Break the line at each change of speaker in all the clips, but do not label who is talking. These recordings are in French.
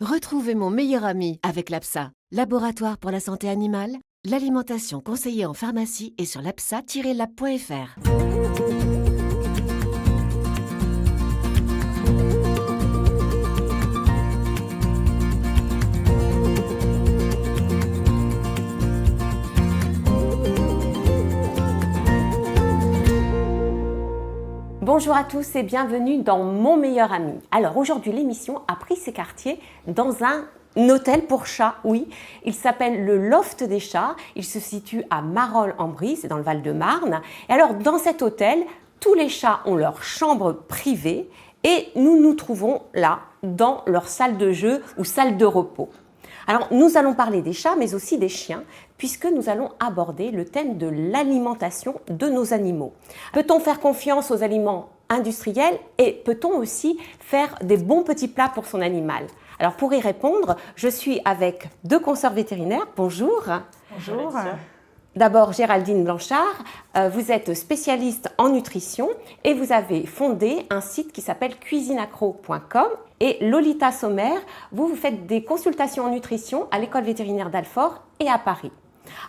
Retrouvez mon meilleur ami avec l'APSA, Laboratoire pour la santé animale, l'alimentation conseillée en pharmacie et sur lapsa-lab.fr.
Bonjour à tous et bienvenue dans Mon meilleur ami. Alors aujourd'hui l'émission a pris ses quartiers dans un hôtel pour chats, oui. Il s'appelle le Loft des Chats, il se situe à Marolles-en-Brie, c'est dans le Val-de-Marne. Et alors dans cet hôtel, tous les chats ont leur chambre privée et nous nous trouvons là dans leur salle de jeu ou salle de repos. Alors nous allons parler des chats mais aussi des chiens puisque nous allons aborder le thème de l'alimentation de nos animaux. Peut-on faire confiance aux aliments industriels et peut-on aussi faire des bons petits plats pour son animal? Alors pour y répondre, je suis avec deux consoeurs vétérinaires. Bonjour.
Bonjour.
D'abord Géraldine Blanchard, vous êtes spécialiste en nutrition et vous avez fondé un site qui s'appelle cuisineaccro.com. Et Lolita Sommer, vous faites des consultations en nutrition à l'école vétérinaire d'Alfort et à Paris.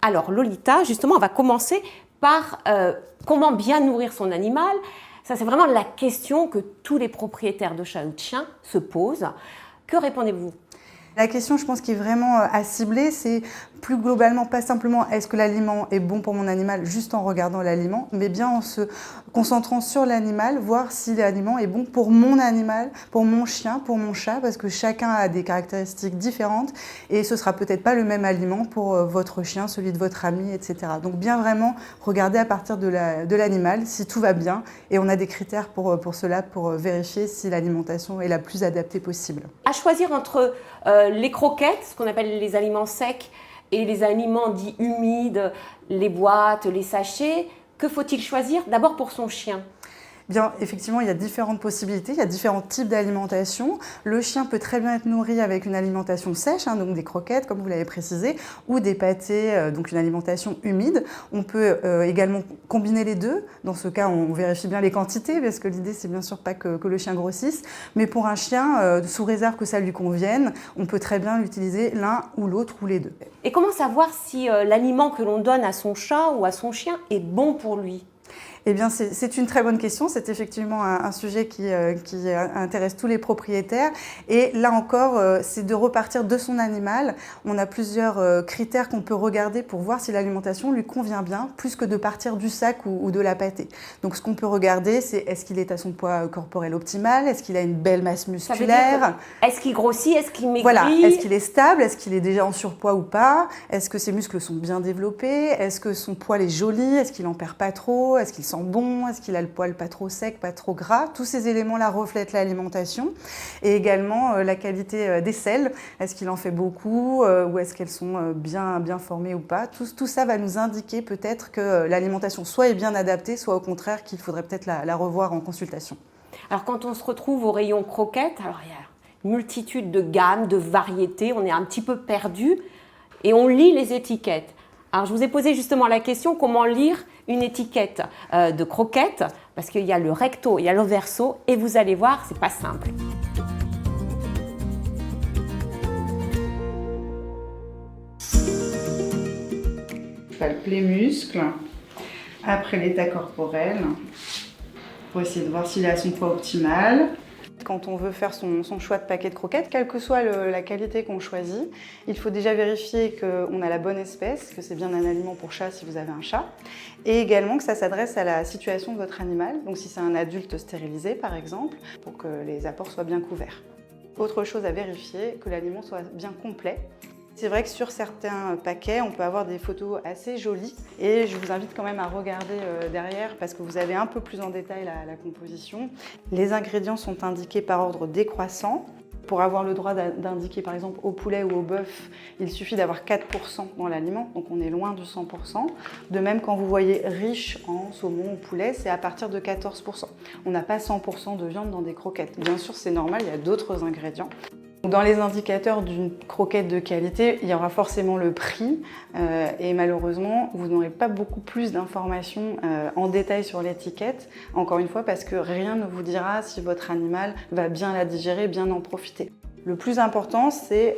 Alors Lolita, justement, on va commencer par comment bien nourrir son animal. Ça, c'est vraiment la question que tous les propriétaires de chats ou de chiens se posent. Que répondez-vous ?
La question, je pense, qui est vraiment à cibler, c'est plus globalement, pas simplement est-ce que l'aliment est bon pour mon animal juste en regardant l'aliment, mais bien en se concentrant sur l'animal, voir si l'aliment est bon pour mon animal, pour mon chien, pour mon chat, parce que chacun a des caractéristiques différentes et ce sera peut-être pas le même aliment pour votre chien, celui de votre ami, etc. Donc bien vraiment regarder à partir de l'animal si tout va bien et on a des critères pour cela, pour vérifier si l'alimentation est la plus adaptée possible.
À choisir entre les croquettes, ce qu'on appelle les aliments secs, et les aliments dits humides, les boîtes, les sachets, que faut-il choisir d'abord pour son chien ?
Bien, effectivement, il y a différentes possibilités, il y a différents types d'alimentation. Le chien peut très bien être nourri avec une alimentation sèche, donc des croquettes, comme vous l'avez précisé, ou des pâtés, donc une alimentation humide. On peut également combiner les deux. Dans ce cas, on vérifie bien les quantités, parce que l'idée, c'est bien sûr pas que le chien grossisse. Mais pour un chien, sous réserve que ça lui convienne, on peut très bien l'utiliser l'un ou l'autre, ou les deux.
Et comment savoir si l'aliment que l'on donne à son chat ou à son chien est bon pour lui ?
Eh bien, c'est une très bonne question. C'est effectivement un sujet qui intéresse tous les propriétaires. Et là encore, c'est de repartir de son animal. On a plusieurs critères qu'on peut regarder pour voir si l'alimentation lui convient bien, plus que de partir du sac ou de la pâtée. Donc, ce qu'on peut regarder, c'est est-ce qu'il est à son poids corporel optimal? Est-ce qu'il a une belle masse musculaire?
Est-ce qu'il grossit? Est-ce qu'il maigrit?
Voilà. Est-ce qu'il est stable? Est-ce qu'il est déjà en surpoids ou pas? Est-ce que ses muscles sont bien développés? Est-ce que son poil est joli? Est-ce qu'il en perd pas trop? Est-ce qu'il sent bon? Est-ce qu'il a le poil pas trop sec, pas trop gras? Tous ces éléments-là reflètent l'alimentation et également la qualité des selles. Est-ce qu'il en fait beaucoup ou est-ce qu'elles sont bien formées ou pas? Tout ça va nous indiquer peut-être que l'alimentation soit est bien adaptée, soit au contraire qu'il faudrait peut-être la revoir en consultation.
Alors quand on se retrouve au rayon croquettes, alors il y a une multitude de gammes, de variétés, on est un petit peu perdu et on lit les étiquettes. Alors je vous ai posé justement la question comment lire une étiquette de croquettes parce qu'il y a le recto, il y a le verso et vous allez voir, c'est pas simple.
Palper les muscles, après l'état corporel, pour essayer de voir s'il est à son poids optimal. Quand on veut faire son choix de paquet de croquettes, quelle que soit la qualité qu'on choisit, il faut déjà vérifier qu'on a la bonne espèce, que c'est bien un aliment pour chat si vous avez un chat, et également que ça s'adresse à la situation de votre animal, donc si c'est un adulte stérilisé par exemple, pour que les apports soient bien couverts. Autre chose à vérifier, que l'aliment soit bien complet. C'est vrai que sur certains paquets, on peut avoir des photos assez jolies et je vous invite quand même à regarder derrière parce que vous avez un peu plus en détail la composition. Les ingrédients sont indiqués par ordre décroissant. Pour avoir le droit d'indiquer par exemple au poulet ou au bœuf, il suffit d'avoir 4% dans l'aliment, donc on est loin du 100%. De même, quand vous voyez riche en saumon ou poulet, c'est à partir de 14%. On n'a pas 100% de viande dans des croquettes. Bien sûr, c'est normal, il y a d'autres ingrédients. Dans les indicateurs d'une croquette de qualité, il y aura forcément le prix et malheureusement, vous n'aurez pas beaucoup plus d'informations en détail sur l'étiquette, encore une fois parce que rien ne vous dira si votre animal va bien la digérer, bien en profiter. Le plus important, c'est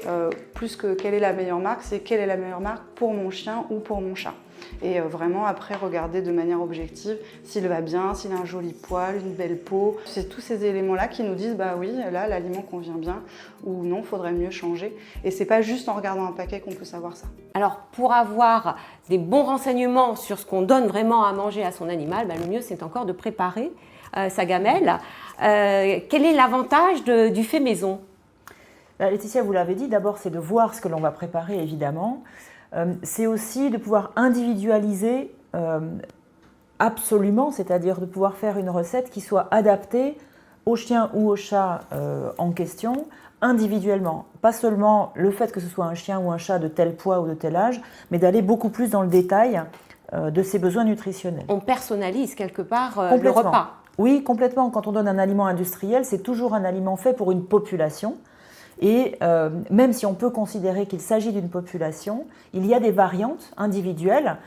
plus que quelle est la meilleure marque, c'est quelle est la meilleure marque pour mon chien ou pour mon chat. Et vraiment après regarder de manière objective s'il va bien, s'il a un joli poil, une belle peau. C'est tous ces éléments-là qui nous disent bah oui, là l'aliment convient bien ou non, faudrait mieux changer. Et c'est pas juste en regardant un paquet qu'on peut savoir ça.
Alors pour avoir des bons renseignements sur ce qu'on donne vraiment à manger à son animal, le mieux c'est encore de préparer sa gamelle. Quel est l'avantage du fait maison ?
Laetitia, vous l'avez dit, d'abord c'est de voir ce que l'on va préparer évidemment. C'est aussi de pouvoir individualiser absolument, c'est-à-dire de pouvoir faire une recette qui soit adaptée au chien ou au chat en question individuellement. Pas seulement le fait que ce soit un chien ou un chat de tel poids ou de tel âge, mais d'aller beaucoup plus dans le détail de ses besoins nutritionnels.
On personnalise quelque part le repas.
Oui, complètement. Quand on donne un aliment industriel, c'est toujours un aliment fait pour une population. Et même si on peut considérer qu'il s'agit d'une population, il y a des variantes individuelles,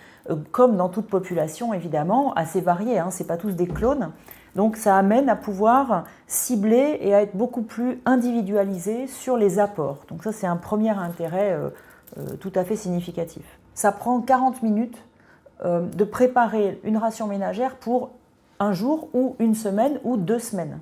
comme dans toute population évidemment, assez variées, hein, ce n'est pas tous des clones. Donc ça amène à pouvoir cibler et à être beaucoup plus individualisé sur les apports. Donc ça c'est un premier intérêt tout à fait significatif. Ça prend 40 minutes de préparer une ration ménagère pour un jour ou une semaine ou 2 semaines.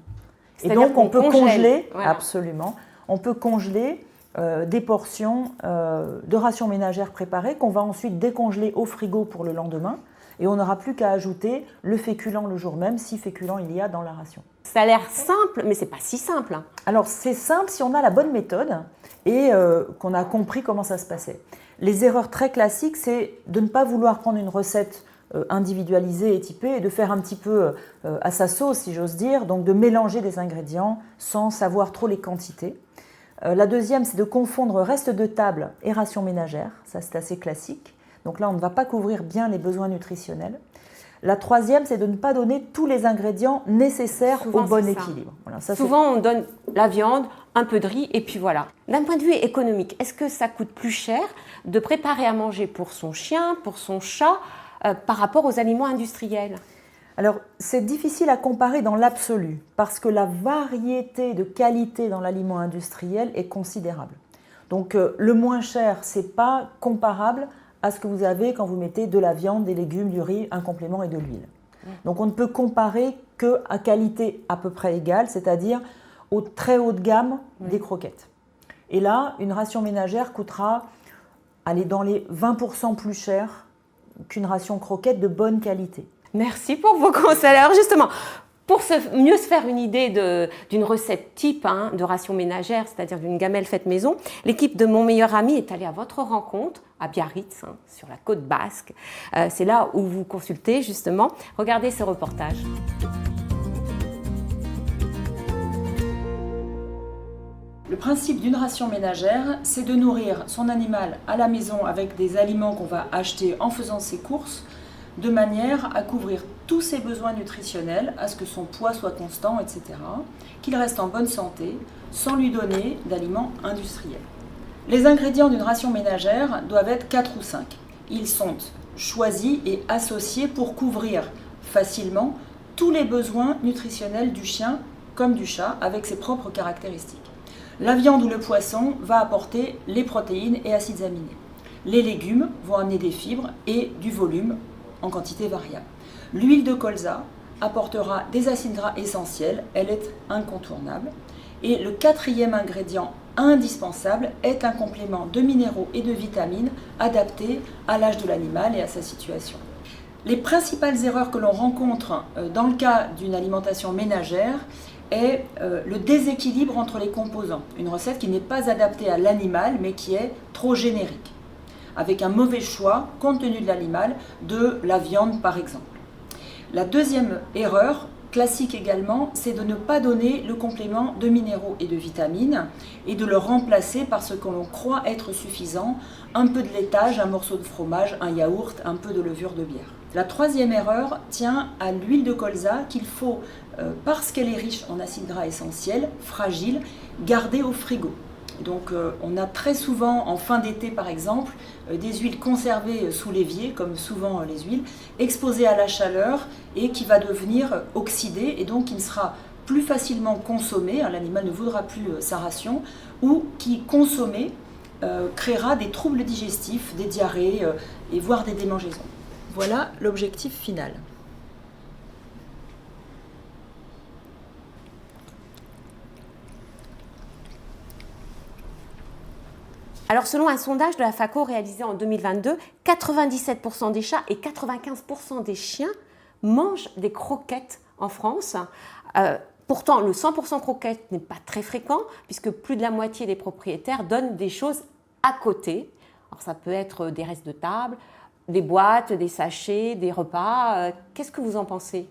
Et donc on peut congeler, voilà. Absolument. On peut congeler des portions de rations ménagères préparées qu'on va ensuite décongeler au frigo pour le lendemain et on n'aura plus qu'à ajouter le féculent le jour même si féculent il y a dans la ration.
Ça a l'air simple, mais c'est pas si simple.
Alors c'est simple si on a la bonne méthode et qu'on a compris comment ça se passait. Les erreurs très classiques, c'est de ne pas vouloir prendre une recette individualisée et typée et de faire un petit peu à sa sauce, si j'ose dire, donc de mélanger des ingrédients sans savoir trop les quantités. La deuxième, c'est de confondre reste de table et ration ménagère. Ça, c'est assez classique. Donc là, on ne va pas couvrir bien les besoins nutritionnels. La troisième, c'est de ne pas donner tous les ingrédients nécessaires au bon équilibre. Voilà, ça,
souvent, on donne la viande, un peu de riz et puis voilà. D'un point de vue économique, est-ce que ça coûte plus cher de préparer à manger pour son chien, pour son chat, par rapport aux aliments industriels ?
Alors, c'est difficile à comparer dans l'absolu parce que la variété de qualité dans l'aliment industriel est considérable. Donc, le moins cher, ce n'est pas comparable à ce que vous avez quand vous mettez de la viande, des légumes, du riz, un complément et de l'huile. Donc, on ne peut comparer qu'à qualité à peu près égale, c'est-à-dire au très haut de gamme des croquettes. Et là, une ration ménagère coûtera dans les 20% plus cher qu'une ration croquette de bonne qualité.
Merci pour vos conseils. Alors justement, pour mieux se faire une idée d'une recette type de ration ménagère, c'est-à-dire d'une gamelle faite maison, l'équipe de Mon Meilleur Ami est allée à votre rencontre à Biarritz, sur la côte basque. C'est là où vous consultez justement. Regardez ce reportage.
Le principe d'une ration ménagère, c'est de nourrir son animal à la maison avec des aliments qu'on va acheter en faisant ses courses, de manière à couvrir tous ses besoins nutritionnels, à ce que son poids soit constant, etc., qu'il reste en bonne santé, sans lui donner d'aliments industriels. Les ingrédients d'une ration ménagère doivent être 4 ou 5. Ils sont choisis et associés pour couvrir facilement tous les besoins nutritionnels du chien comme du chat, avec ses propres caractéristiques. La viande ou le poisson va apporter les protéines et acides aminés. Les légumes vont amener des fibres et du volume en quantité variable. L'huile de colza apportera des acides gras essentiels, elle est incontournable. Et le 4e ingrédient indispensable est un complément de minéraux et de vitamines adapté à l'âge de l'animal et à sa situation. Les principales erreurs que l'on rencontre dans le cas d'une alimentation ménagère est le déséquilibre entre les composants. Une recette qui n'est pas adaptée à l'animal mais qui est trop générique, avec un mauvais choix, compte tenu de l'animal, de la viande par exemple. La deuxième erreur, classique également, c'est de ne pas donner le complément de minéraux et de vitamines et de le remplacer par ce que l'on croit être suffisant, un peu de laitage, un morceau de fromage, un yaourt, un peu de levure de bière. La troisième erreur tient à l'huile de colza qu'il faut, parce qu'elle est riche en acides gras essentiels, fragile, garder au frigo. Donc on a très souvent, en fin d'été par exemple, des huiles conservées sous l'évier, comme souvent les huiles, exposées à la chaleur et qui va devenir oxydée et donc qui ne sera plus facilement consommé, hein, l'animal ne voudra plus sa ration, ou qui consommé créera des troubles digestifs, des diarrhées et voire des démangeaisons. Voilà l'objectif final.
Alors, selon un sondage de la FACO réalisé en 2022, 97% des chats et 95% des chiens mangent des croquettes en France. Pourtant, le 100% croquettes n'est pas très fréquent, puisque plus de la moitié des propriétaires donnent des choses à côté. Alors, ça peut être des restes de table, des boîtes, des sachets, des repas. Qu'est-ce que vous en pensez ?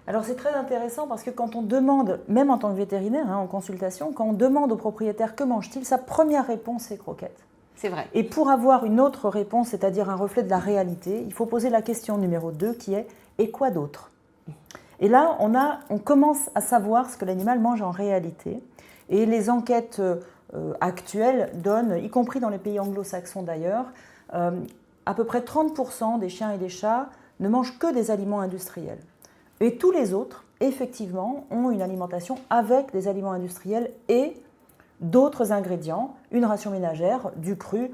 Alors c'est très intéressant parce que quand on demande, même en tant que vétérinaire, hein, en consultation, quand on demande au propriétaire que mange-t-il, sa première réponse c'est croquettes.
C'est vrai.
Et pour avoir une autre réponse, c'est-à-dire un reflet de la réalité, il faut poser la question numéro 2 qui est « et quoi d'autre ?» Et là, on commence à savoir ce que l'animal mange en réalité. Et les enquêtes actuelles donnent, y compris dans les pays anglo-saxons d'ailleurs, à peu près 30% des chiens et des chats ne mangent que des aliments industriels. Et tous les autres, effectivement, ont une alimentation avec des aliments industriels et d'autres ingrédients, une ration ménagère, du cru,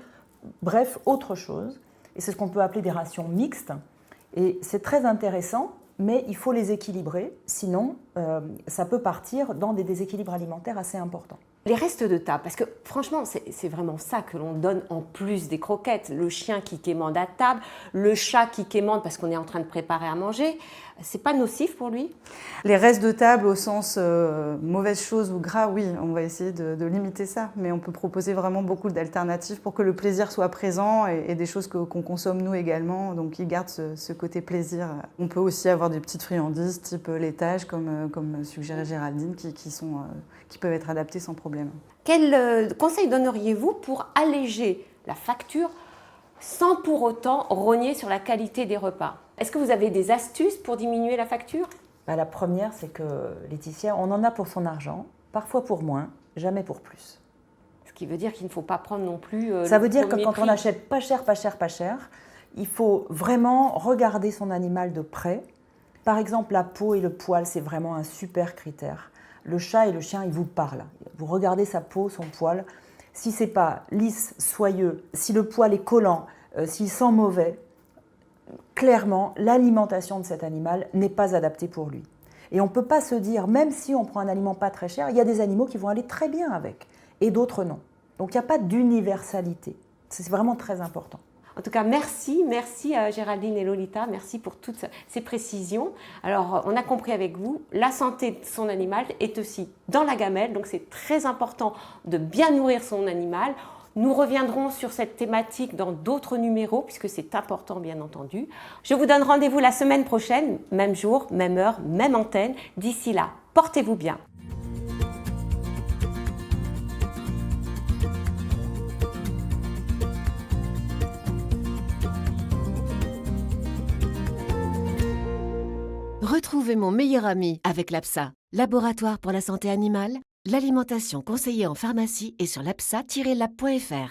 bref, autre chose. Et c'est ce qu'on peut appeler des rations mixtes. Et c'est très intéressant, mais il faut les équilibrer, sinon ça peut partir dans des déséquilibres alimentaires assez importants.
Les restes de table, parce que franchement, c'est vraiment ça que l'on donne en plus des croquettes. Le chien qui quémande à table, le chat qui quémande parce qu'on est en train de préparer à manger, c'est pas nocif pour lui?
Les restes de table au sens mauvaise chose ou gras, oui, on va essayer de limiter ça. Mais on peut proposer vraiment beaucoup d'alternatives pour que le plaisir soit présent et des choses qu'on consomme nous également, donc qui gardent ce côté plaisir. On peut aussi avoir des petites friandises type laitage, comme suggérait Géraldine, qui peuvent être adaptées sans problème.
Quel conseil donneriez-vous pour alléger la facture sans pour autant rogner sur la qualité des repas? Est-ce que vous avez des astuces pour diminuer la facture?
La première, c'est que Laetitia, on en a pour son argent, parfois pour moins, jamais pour plus.
Ce qui veut dire qu'il ne faut pas prendre non plus
Ça veut dire que
premier
quand
prix.
on achète pas cher, il faut vraiment regarder son animal de près. Par exemple, la peau et le poil, c'est vraiment un super critère. Le chat et le chien, ils vous parlent. Vous regardez sa peau, son poil. Si c'est pas lisse, soyeux, si le poil est collant, s'il sent mauvais, clairement, l'alimentation de cet animal n'est pas adaptée pour lui. Et on ne peut pas se dire, même si on prend un aliment pas très cher, il y a des animaux qui vont aller très bien avec, et d'autres non. Donc il n'y a pas d'universalité. C'est vraiment très important.
En tout cas, merci à Géraldine et Lolita, merci pour toutes ces précisions. Alors, on a compris avec vous, la santé de son animal est aussi dans la gamelle, donc c'est très important de bien nourrir son animal. Nous reviendrons sur cette thématique dans d'autres numéros, puisque c'est important, bien entendu. Je vous donne rendez-vous la semaine prochaine, même jour, même heure, même antenne. D'ici là, portez-vous bien.
Retrouvez mon meilleur ami avec l'APSA, Laboratoire pour la santé animale, l'alimentation conseillée en pharmacie et sur l'apsa-lab.fr.